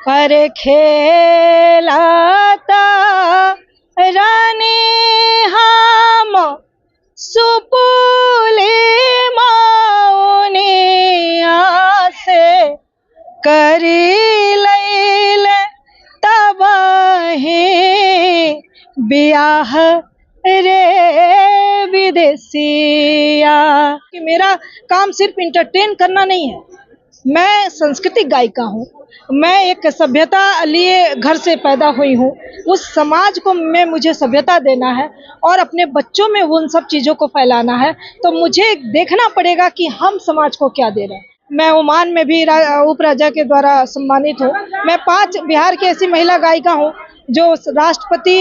पर खेलाता रानी हम सुपुली मौनिया से करी लैल तबाही बियाह रे विदेसिया। कि मेरा काम सिर्फ इंटरटेन करना नहीं है, मैं सांस्कृतिक गायिका हूँ। मैं एक सभ्यता लिए घर से पैदा हुई हूँ, उस समाज को मुझे सभ्यता देना है और अपने बच्चों में उन सब चीज़ों को फैलाना है। तो मुझे देखना पड़ेगा कि हम समाज को क्या दे रहे हैं। मैं ओमान में भी उप राजा के द्वारा सम्मानित हूँ। मैं 5 बिहार की ऐसी महिला गायिका हूँ जो राष्ट्रपति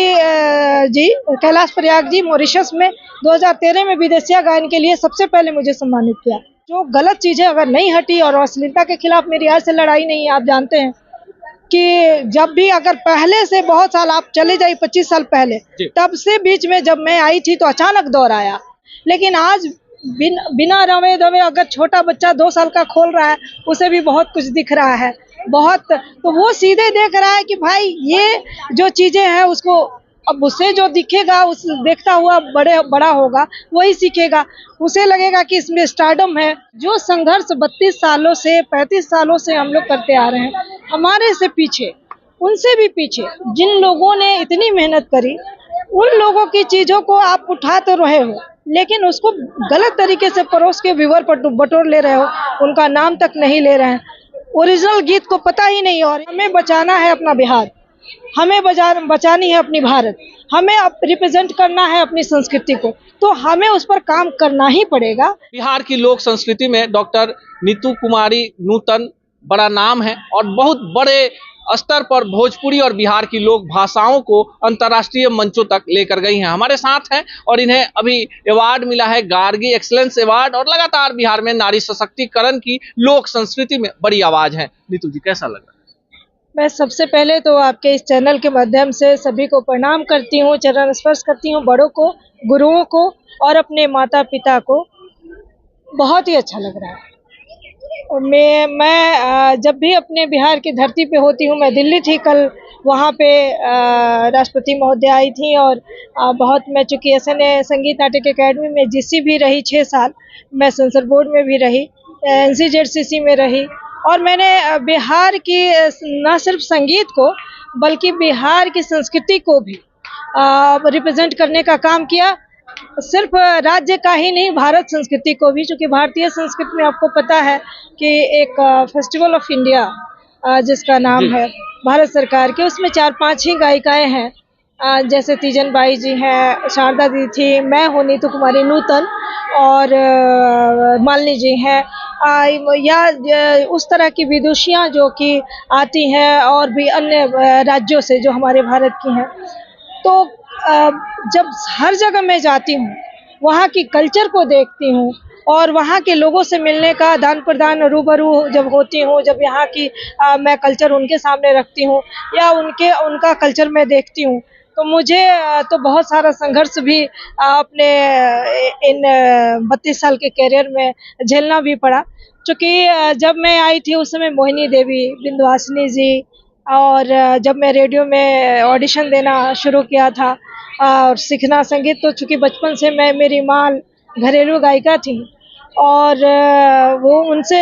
जी कैलाश प्रयाग जी मॉरिशस में 2013 में विदेशिया गायन के लिए सबसे पहले मुझे सम्मानित किया। जो गलत चीजें अगर नहीं हटी और अश्लीलता के खिलाफ मेरी आज से लड़ाई नहीं है। आप जानते हैं कि जब भी अगर पहले से बहुत साल आप चले जाइए 25 साल पहले, तब से बीच में जब मैं आई थी तो अचानक दौर आया। लेकिन आज बिना रवे दवे अगर छोटा बच्चा 2 साल का खोल रहा है, उसे भी बहुत कुछ दिख रहा है। बहुत तो वो सीधे देख रहा है कि भाई ये जो चीजें हैं उसको, अब उसे जो दिखेगा उस देखता हुआ बड़ा होगा, वही सीखेगा। उसे लगेगा कि इसमें स्टारडम है। जो संघर्ष 32 सालों से 35 सालों से हम लोग करते आ रहे हैं, हमारे से पीछे, उनसे भी पीछे जिन लोगों ने इतनी मेहनत करी, उन लोगों की चीजों को आप उठा तो रहे हो, लेकिन उसको गलत तरीके से परोस के व्यूअर पर बटोर ले रहे हो, उनका नाम तक नहीं ले रहे हैं, ओरिजिनल गीत को पता ही नहीं। और हमें बचाना है अपना बिहार, हमें बचानी है अपनी भारत, हमें रिप्रेजेंट करना है अपनी संस्कृति को, तो हमें उस पर काम करना ही पड़ेगा। बिहार की लोक संस्कृति में डॉक्टर नीतू कुमारी नूतन बड़ा नाम है और बहुत बड़े स्तर पर भोजपुरी और बिहार की लोक भाषाओं को अंतर्राष्ट्रीय मंचों तक लेकर गई हैं। हमारे साथ हैं और इन्हें अभी अवार्ड मिला है, गार्गी एक्सीलेंस अवार्ड, और लगातार बिहार में नारी सशक्तिकरण की लोक संस्कृति में बड़ी आवाज है। नीतू जी, कैसा लगा? मैं सबसे पहले तो आपके इस चैनल के माध्यम से सभी को प्रणाम करती हूँ, चरण स्पर्श करती हूँ, बड़ों को, गुरुओं को और अपने माता पिता को। बहुत ही अच्छा लग रहा है। मैं जब भी अपने बिहार की धरती पे होती हूँ, मैं दिल्ली थी कल, वहाँ पे राष्ट्रपति महोदय आई थी और बहुत, मैं चूँकि SNA संगीत नाटक अकेडमी में GC भी रही 6 साल, मैं सेंसर बोर्ड में भी रही, NCZCC में रही, और मैंने बिहार की न सिर्फ संगीत को बल्कि बिहार की संस्कृति को भी रिप्रेजेंट करने का काम किया। सिर्फ राज्य का ही नहीं, भारत संस्कृति को भी, क्योंकि भारतीय संस्कृति में आपको पता है कि एक फेस्टिवल ऑफ इंडिया जिसका नाम है भारत सरकार के, उसमें 4-5 ही गायिकाएं हैं, जैसे तीजन बाई जी हैं, शारदा दी थी, मैं हूँ नीतू कुमारी नूतन, और मालिनी जी हैं, या उस तरह की विदुषियाँ जो कि आती हैं और भी अन्य राज्यों से जो हमारे भारत की हैं। तो जब हर जगह मैं जाती हूँ, वहाँ की कल्चर को देखती हूँ और वहाँ के लोगों से मिलने का आदान प्रदान, रूबरू जब होती हूँ, जब यहाँ की मैं कल्चर उनके सामने रखती हूँ या उनका कल्चर मैं देखती हूँ, तो मुझे तो बहुत सारा संघर्ष भी अपने इन 32 साल के करियर में झेलना भी पड़ा। क्योंकि जब मैं आई थी उस समय मोहिनी देवी, विंध्यवासिनी जी, और जब मैं रेडियो में ऑडिशन देना शुरू किया था और सीखना संगीत, तो चूँकि बचपन से मेरी माँ घरेलू गायिका थी और वो उनसे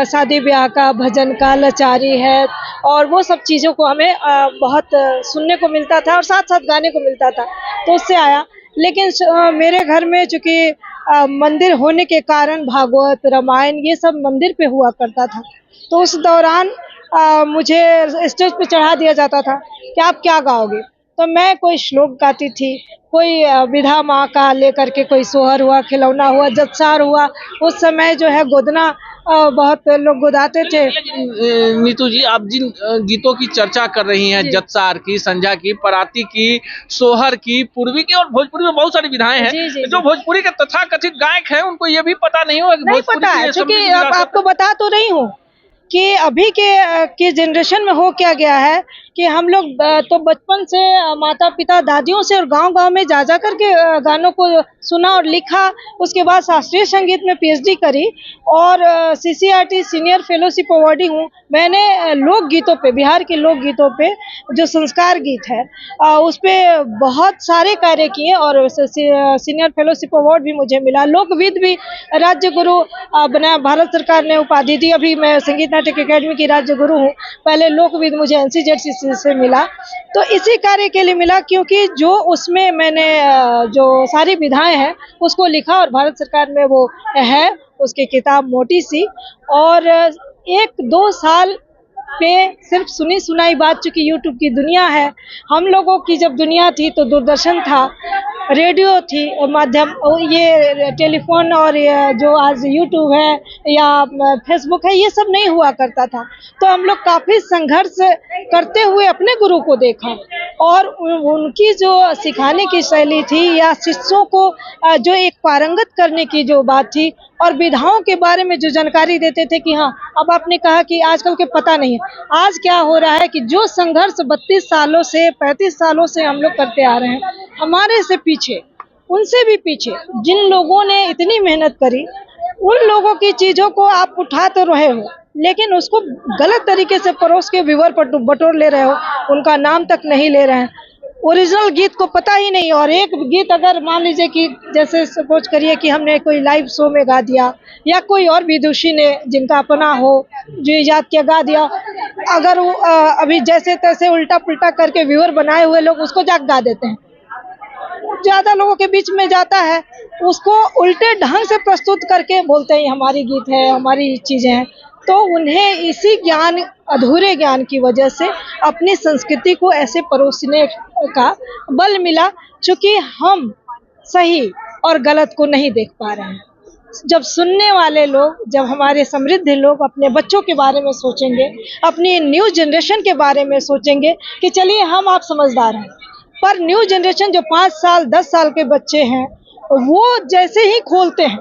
शादी ब्याह का, भजन का, लाचारी है और वो सब चीज़ों को हमें बहुत सुनने को मिलता था और साथ साथ गाने को मिलता था, तो उससे आया। लेकिन मेरे घर में चूँकि मंदिर होने के कारण भागवत, रामायण ये सब मंदिर पे हुआ करता था, तो उस दौरान मुझे स्टेज पे चढ़ा दिया जाता था कि आप क्या गाओगे, तो मैं कोई श्लोक गाती थी, कोई विधा माँ का लेकर के कोई सोहर हुआ, खिलौना हुआ, जत्सार हुआ। उस समय जो है गोदना बहुत लोग गोदाते थे। नीतू जी, आप जिन गीतों की चर्चा कर रही हैं, जत्सार की, संध्या की, पराती की, सोहर की, पूर्वी की और भोजपुरी में बहुत सारी विधाएं हैं, जो भोजपुरी के तथाकथित गायक हैं उनको ये भी पता नहीं होगा, नहीं पता है, क्योंकि आपको बता तो रही हूँ कि अभी के जनरेशन में हो क्या गया है कि हम लोग तो बचपन से माता पिता दादियों से और गांव-गांव में जा करके गानों को सुना और लिखा। उसके बाद शास्त्रीय संगीत में पीएचडी करी और सीसीआरटी सीनियर फेलोशिप अवॉर्डी हूँ। मैंने लोक गीतों पे, बिहार के लोक गीतों पे जो संस्कार गीत है उस पे बहुत सारे कार्य किए और सीनियर फेलोशिप अवार्ड भी मुझे मिला। लोकविद भी राज्य गुरु बनाया, भारत सरकार ने उपाधि दी। अभी मैं संगीत नाटक अकेडमी की राज्य गुरु हूँ। पहले लोकविद मुझे एनसीजेडसी से मिला, तो इसी कार्य के लिए मिला क्योंकि जो उसमें मैंने जो सारी विधाएं हैं उसको लिखा और भारत सरकार में वो है उसकी किताब मोटी सी। और 1-2 साल पे सिर्फ सुनी सुनाई बात, चूंकि यूट्यूब की दुनिया है। हम लोगों की जब दुनिया थी तो दूरदर्शन था, रेडियो थी माध्यम, ये टेलीफोन और ये जो आज यूट्यूब है या फेसबुक है ये सब नहीं हुआ करता था। तो हम लोग काफी संघर्ष करते हुए अपने गुरु को देखा और उनकी जो सिखाने की शैली थी या शिष्यों को जो एक पारंगत करने की जो बात थी और विधाओं के बारे में जो जानकारी देते थे कि हाँ, अब आपने कहा कि आजकल के पता नहीं है। आज क्या हो रहा है कि जो संघर्ष 32 सालों से 35 सालों से हम लोग करते आ रहे हैं, हमारे से पीछे, उनसे भी पीछे जिन लोगों ने इतनी मेहनत करी, उन लोगों की चीजों को आप उठा तो रहे हो लेकिन उसको गलत तरीके से परोस के व्यूअर पर बटोर ले रहे हो, उनका नाम तक नहीं ले रहे हैं, ओरिजिनल गीत को पता ही नहीं। और एक गीत अगर मान लीजिए कि जैसे सपोज करिए कि हमने कोई लाइव शो में गा दिया या कोई और विदुषी ने जिनका अपना हो जो याद किया गा दिया, अगर वो अभी जैसे तैसे उल्टा पुल्टा करके व्यूअर बनाए हुए लोग उसको जाके गा देते हैं, ज्यादा लोगों के बीच में जाता है, उसको उल्टे ढंग से प्रस्तुत करके बोलते हैं हमारी गीत है, हमारी चीजें हैं। तो उन्हें इसी ज्ञान, अधूरे ज्ञान की वजह से अपनी संस्कृति को ऐसे परोसने का बल मिला, चूंकि हम सही और गलत को नहीं देख पा रहे हैं। जब सुनने वाले लोग, जब हमारे समृद्ध लोग अपने बच्चों के बारे में सोचेंगे, अपनी न्यू जनरेशन के बारे में सोचेंगे कि चलिए हम आप समझदार हैं, पर न्यू जनरेशन जो 5 साल 10 साल के बच्चे हैं वो जैसे ही खोलते हैं,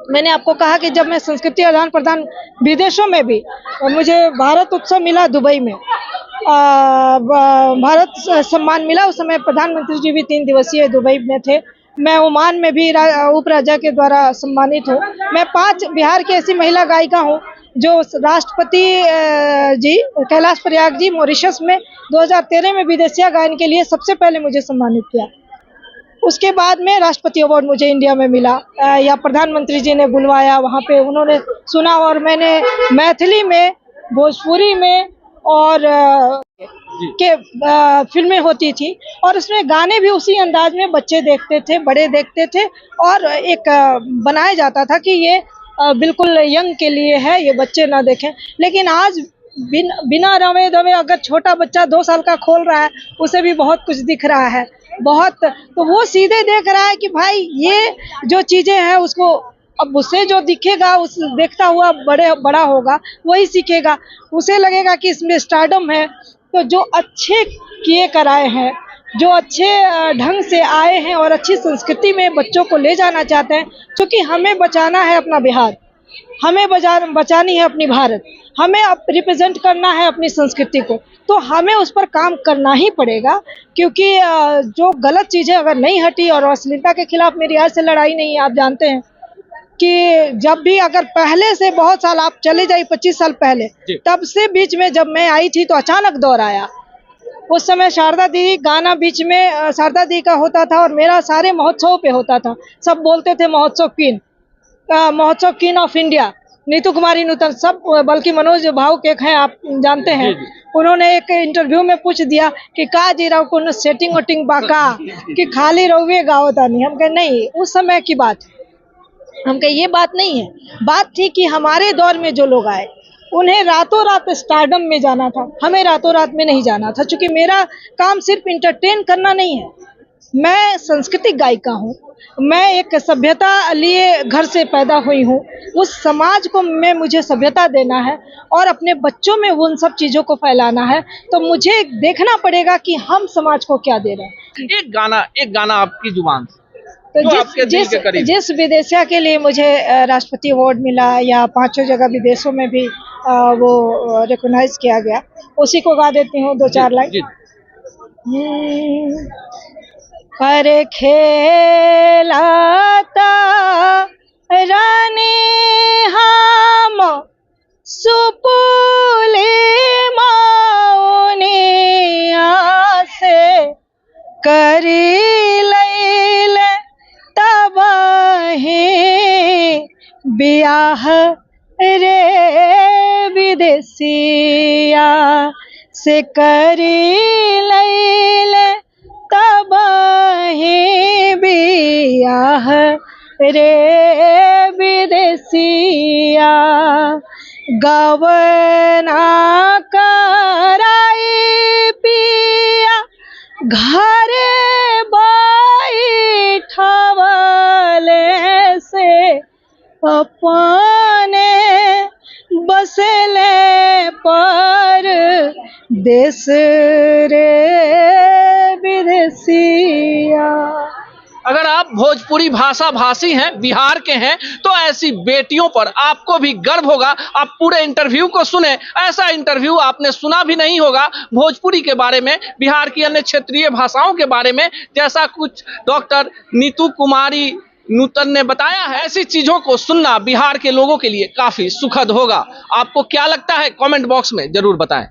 मैंने आपको कहा कि जब मैं संस्कृति आदान प्रदान विदेशों में भी, मुझे भारत उत्सव मिला दुबई में, भारत सम्मान मिला, उस समय प्रधानमंत्री जी भी 3 दिवसीय दुबई में थे। मैं ओमान में भी उप राजा के द्वारा सम्मानित हूँ। मैं 5 बिहार की ऐसी महिला गायिका हूँ जो राष्ट्रपति जी कैलाश प्रयाग जी मॉरिशस में 2013 में विदेशिया गायन के लिए सबसे पहले मुझे सम्मानित किया। उसके बाद में राष्ट्रपति अवार्ड मुझे इंडिया में मिला, या प्रधानमंत्री जी ने बुलवाया, वहाँ पे उन्होंने सुना और मैंने मैथिली में, भोजपुरी में और के फिल्में होती थी और उसमें गाने भी उसी अंदाज में बच्चे देखते थे, बड़े देखते थे और एक बनाया जाता था कि ये बिल्कुल यंग के लिए है, ये बच्चे ना देखें। लेकिन आज बिना रवे दवे अगर छोटा बच्चा 2 साल का खोल रहा है, उसे भी बहुत कुछ दिख रहा है, बहुत, तो वो सीधे देख रहा है कि भाई ये जो चीजें हैं उसको, अब उसे जो दिखेगा उस देखता हुआ बड़ा होगा, वही सीखेगा, उसे लगेगा कि इसमें स्टारडम है। तो जो अच्छे किए कराए हैं, जो अच्छे ढंग से आए हैं और अच्छी संस्कृति में बच्चों को ले जाना चाहते हैं, क्योंकि हमें बचाना है अपना बिहार, हमें बचानी है अपनी भारत, हमें रिप्रेजेंट करना है अपनी संस्कृति को, तो हमें उस पर काम करना ही पड़ेगा। क्योंकि जो गलत चीजें अगर नहीं हटी, और अश्लीलता के खिलाफ मेरी आज से लड़ाई नहीं है, आप जानते हैं कि जब भी अगर पहले से बहुत साल आप चले जाइए 25 साल पहले, तब से बीच में जब मैं आई थी तो अचानक दौर आया। उस समय शारदा दी गाना बीच में शारदा दी का होता था और मेरा सारे महोत्सव पे होता था, सब बोलते थे महोत्सव क्वीन ऑफ इंडिया नीतू कुमारी नूतन, सब, बल्कि मनोज भाव के हैं, आप जानते हैं, उन्होंने एक इंटरव्यू में पूछ दिया कि का जी रहो को सेटिंग वेटिंग बाका कि खाली रहुए गाओ तानी। हम कहे नहीं, उस समय की बात है, हम कहे ये बात नहीं है, बात थी कि हमारे दौर में जो लोग आए उन्हें रातों रात स्टारडम में जाना था, हमें रातों रात में नहीं जाना था। चूंकि मेरा काम सिर्फ इंटरटेन करना नहीं है, मैं सांस्कृतिक गायिका हूँ, मैं एक सभ्यता लिए घर से पैदा हुई हूँ, उस समाज को मुझे सभ्यता देना है और अपने बच्चों में उन सब चीजों को फैलाना है, तो मुझे देखना पड़ेगा कि हम समाज को क्या दे रहे हैं। एक गाना आपकी जुबान से। तो जो आपके दिल के करीब? जिस विदेशिया के लिए मुझे राष्ट्रपति अवार्ड मिला या 5 जगह विदेशों में भी वो रिकॉग्नाइज किया गया, उसी को गा देती हूँ 2-4 लाइन। जी, पर खेलाता रानी हम सुपुली मौनिया से करी लैल तबही बियाह रे विदेशिया से करी लैल तबही बियाह रे विदेशिया गवना कराई पिया घरे बैठवले से अपने बसले पर देश रे विदेशिया। अगर आप भोजपुरी भाषा भाषी हैं, बिहार के हैं, तो ऐसी बेटियों पर आपको भी गर्व होगा। आप पूरे इंटरव्यू को सुने, ऐसा इंटरव्यू आपने सुना भी नहीं होगा भोजपुरी के बारे में, बिहार की अन्य क्षेत्रीय भाषाओं के बारे में, जैसा कुछ डॉक्टर नीतू कुमारी नूतन ने बताया है। ऐसी चीजों को सुनना बिहार के लोगों के लिए काफी सुखद होगा। आपको क्या लगता है कमेंट बॉक्स में जरूर बताएं।